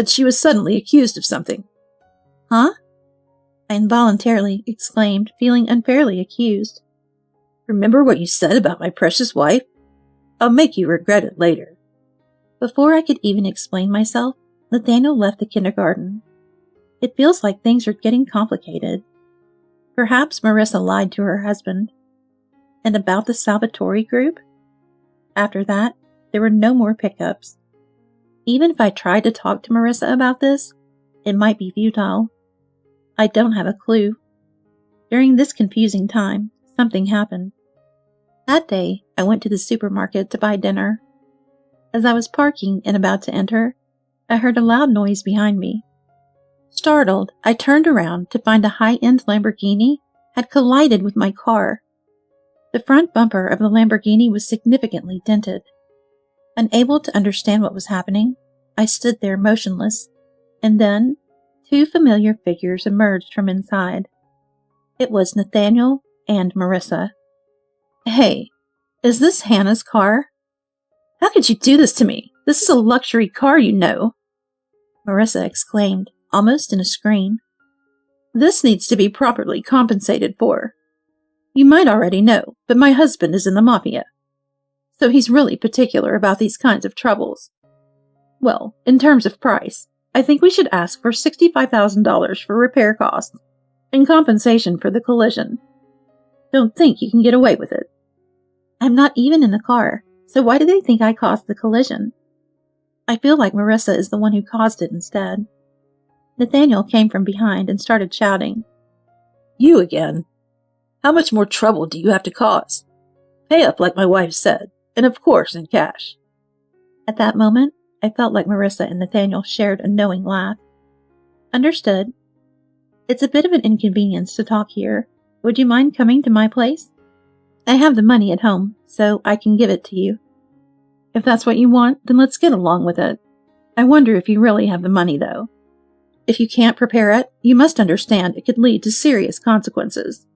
that she was suddenly accused of something. Huh? I involuntarily exclaimed, feeling unfairly accused. Remember what you said about my precious wife? I'll make you regret it later. Before I could even explain myself, Nathaniel left the kindergarten. It feels like things are getting complicated. Perhaps Marissa lied to her husband. And about the Salvatore group? After that, there were no more pickups. Even if I tried to talk to Marissa about this, it might be futile. I don't have a clue. During this confusing time, something happened. That day, I went to the supermarket to buy dinner. As I was parking and about to enter, I heard a loud noise behind me. Startled, I turned around to find a high-end Lamborghini had collided with my car. The front bumper of the Lamborghini was significantly dented. Unable to understand what was happening, I stood there motionless, and then 2 familiar figures emerged from inside. It was Nathaniel and Marissa. Hey, is this Hannah's car? How could you do this to me? This is a luxury car, you know. Marissa exclaimed, almost in a scream. This needs to be properly compensated for. You might already know, but my husband is in the mafia. So he's really particular about these kinds of troubles. Well, in terms of price, I think we should ask for $65,000 for repair costs and compensation for the collision. Don't think you can get away with it. I'm not even in the car, so why do they think I caused the collision? I feel like Marissa is the one who caused it instead. Nathaniel came from behind and started shouting. You again? How much more trouble do you have to cause? Pay up like my wife said, and of course in cash. At that moment, I felt like Marissa and Nathaniel shared a knowing laugh. Understood. It's a bit of an inconvenience to talk here. Would you mind coming to my place? I have the money at home, so I can give it to you. If that's what you want, then let's get along with it. I wonder if you really have the money, though. If you can't prepare it, you must understand it could lead to serious consequences.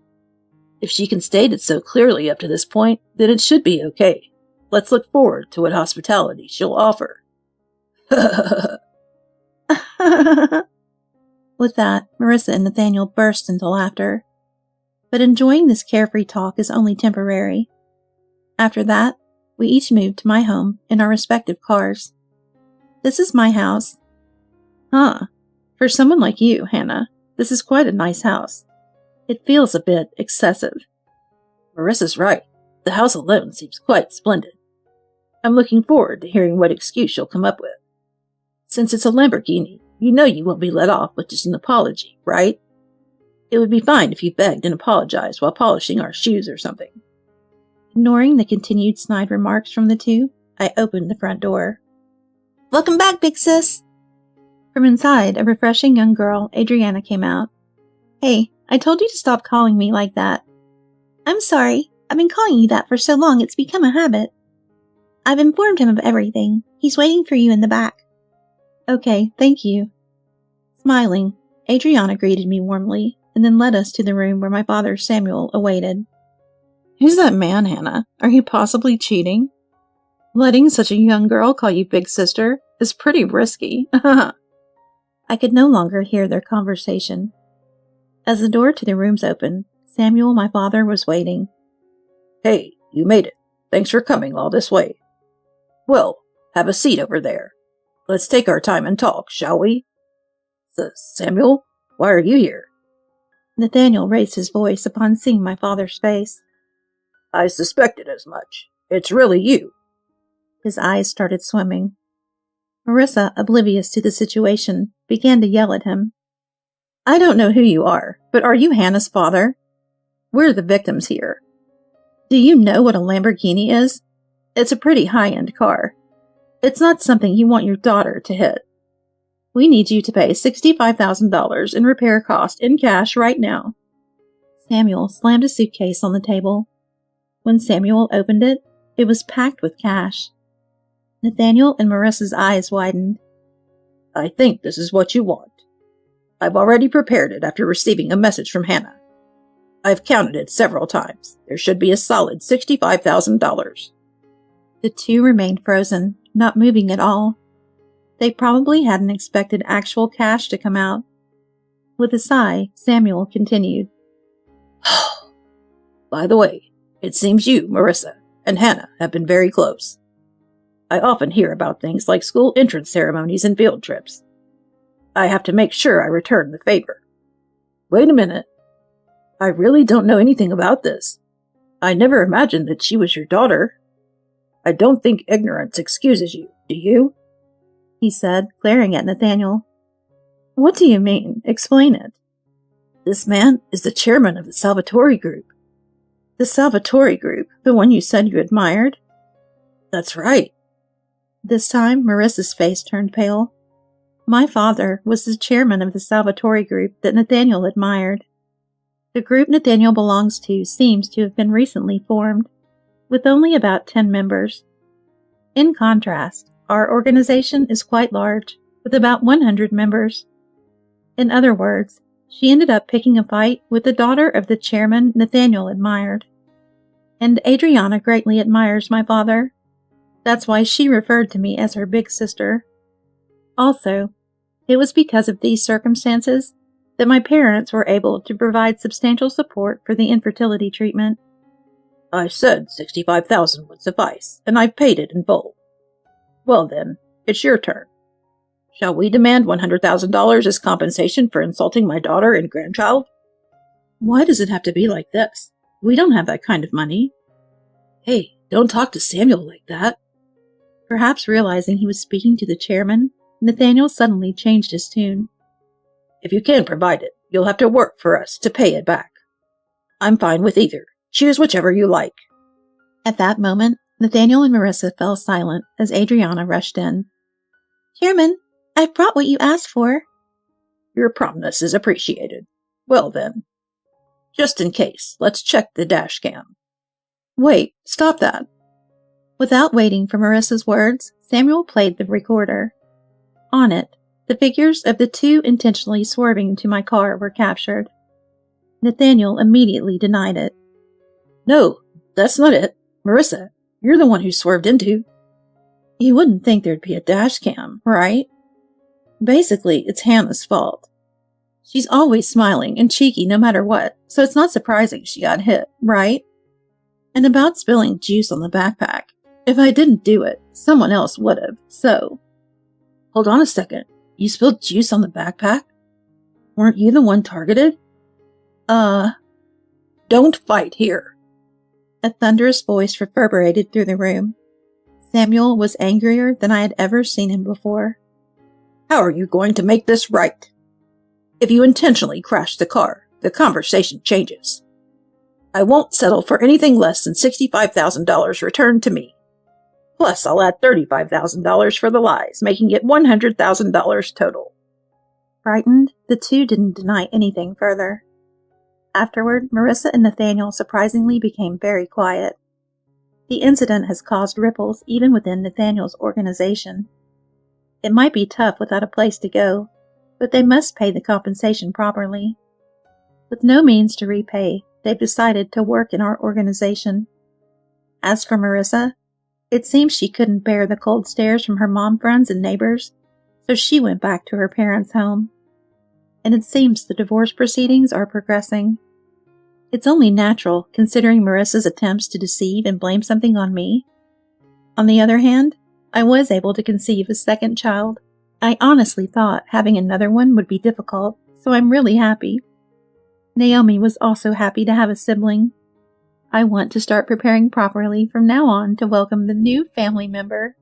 If she can state it so clearly up to this point, then it should be okay. Let's look forward to what hospitality she'll offer. With that, Marissa and Nathaniel burst into laughter. But enjoying this carefree talk is only temporary. After that, we each moved to my home in our respective cars. This is my house. Huh. For someone like you, Hannah, this is quite a nice house. It feels a bit excessive. Marissa's right. The house alone seems quite splendid. I'm looking forward to hearing what excuse she'll come up with. Since it's a Lamborghini, you know you won't be let off with just an apology, right? It would be fine if you begged and apologized while polishing our shoes or something. Ignoring the continued snide remarks from the two, I opened the front door. Welcome back, big sis! From inside, a refreshing young girl, Adriana, came out. Hey, I told you to stop calling me like that. I'm sorry. I've been calling you that for so long it's become a habit. I've informed him of everything. He's waiting for you in the back. Okay, thank you. Smiling, Adriana greeted me warmly and then led us to the room where my father Samuel awaited. Who's that man, Hannah? Are you possibly cheating? Letting such a young girl call you big sister is pretty risky. I could no longer hear their conversation. As the door to the rooms opened, Samuel, my father, was waiting. Hey, you made it. Thanks for coming all this way. Well, have a seat over there. Let's take our time and talk, shall we? Samuel, why are you here? Nathaniel raised his voice upon seeing my father's face. I suspected as much. It's really you. His eyes started swimming. Marissa, oblivious to the situation, began to yell at him. I don't know who you are, but are you Hannah's father? We're the victims here. Do you know what a Lamborghini is? It's a pretty high-end car. It's not something you want your daughter to hit. We need you to pay $65,000 in repair cost in cash right now. Samuel slammed a suitcase on the table. When Samuel opened it, it was packed with cash. Nathaniel and Marissa's eyes widened. I think this is what you want. I've already prepared it after receiving a message from Hannah. I've counted it several times. There should be a solid $65,000. The two remained frozen, not moving at all. They probably hadn't expected actual cash to come out. With a sigh, Samuel continued. By the way, it seems you, Marissa, and Hannah have been very close. I often hear about things like school entrance ceremonies and field trips. I have to make sure I return the favor. Wait a minute. I really don't know anything about this. I never imagined that she was your daughter. I don't think ignorance excuses you, do you? He said, glaring at Nathaniel. What do you mean? Explain it. This man is the chairman of the Salvatore Group. The Salvatore Group? The one you said you admired? That's right. This time, Marissa's face turned pale. My father was the chairman of the Salvatore Group that Nathaniel admired. The group Nathaniel belongs to seems to have been recently formed, with only about 10 members. In contrast, our organization is quite large, with about 100 members. In other words, she ended up picking a fight with the daughter of the chairman Nathaniel admired. And Adriana greatly admires my father. That's why she referred to me as her big sister. Also, it was because of these circumstances that my parents were able to provide substantial support for the infertility treatment. I said $65,000 would suffice, and I've paid it in full. Well then, it's your turn. Shall we demand $100,000 as compensation for insulting my daughter and grandchild? Why does it have to be like this? We don't have that kind of money. Hey, don't talk to Samuel like that. Perhaps realizing he was speaking to the chairman, Nathaniel suddenly changed his tune. If you can't provide it, you'll have to work for us to pay it back. I'm fine with either. Choose whichever you like. At that moment, Nathaniel and Marissa fell silent as Adriana rushed in. Chairman, I've brought what you asked for. Your promptness is appreciated. Well then, just in case, let's check the dash cam. Wait, stop that. Without waiting for Marissa's words, Samuel played the recorder. On it, the figures of the two intentionally swerving into my car were captured. Nathaniel immediately denied it. No, that's not it. Marissa, you're the one who swerved into. You wouldn't think there'd be a dash cam, right? Basically, it's Hannah's fault. She's always smiling and cheeky no matter what, so it's not surprising she got hit, right? And about spilling juice on the backpack. If I didn't do it, someone else would have, so. Hold on a second. You spilled juice on the backpack? Weren't you the one targeted? Don't fight here. A thunderous voice reverberated through the room. Samuel was angrier than I had ever seen him before. How are you going to make this right? If you intentionally crash the car, the conversation changes. I won't settle for anything less than $65,000 returned to me. Plus, I'll add $35,000 for the lies, making it $100,000 total. Frightened, the two didn't deny anything further. Afterward, Marissa and Nathaniel surprisingly became very quiet. The incident has caused ripples even within Nathaniel's organization. It might be tough without a place to go, but they must pay the compensation properly. With no means to repay, they've decided to work in our organization. As for Marissa, it seems she couldn't bear the cold stares from her mom friends and neighbors, so she went back to her parents' home. And it seems the divorce proceedings are progressing. It's only natural, considering Marissa's attempts to deceive and blame something on me. On the other hand, I was able to conceive a second child. I honestly thought having another one would be difficult, so I'm really happy. Naomi was also happy to have a sibling. I want to start preparing properly from now on to welcome the new family member.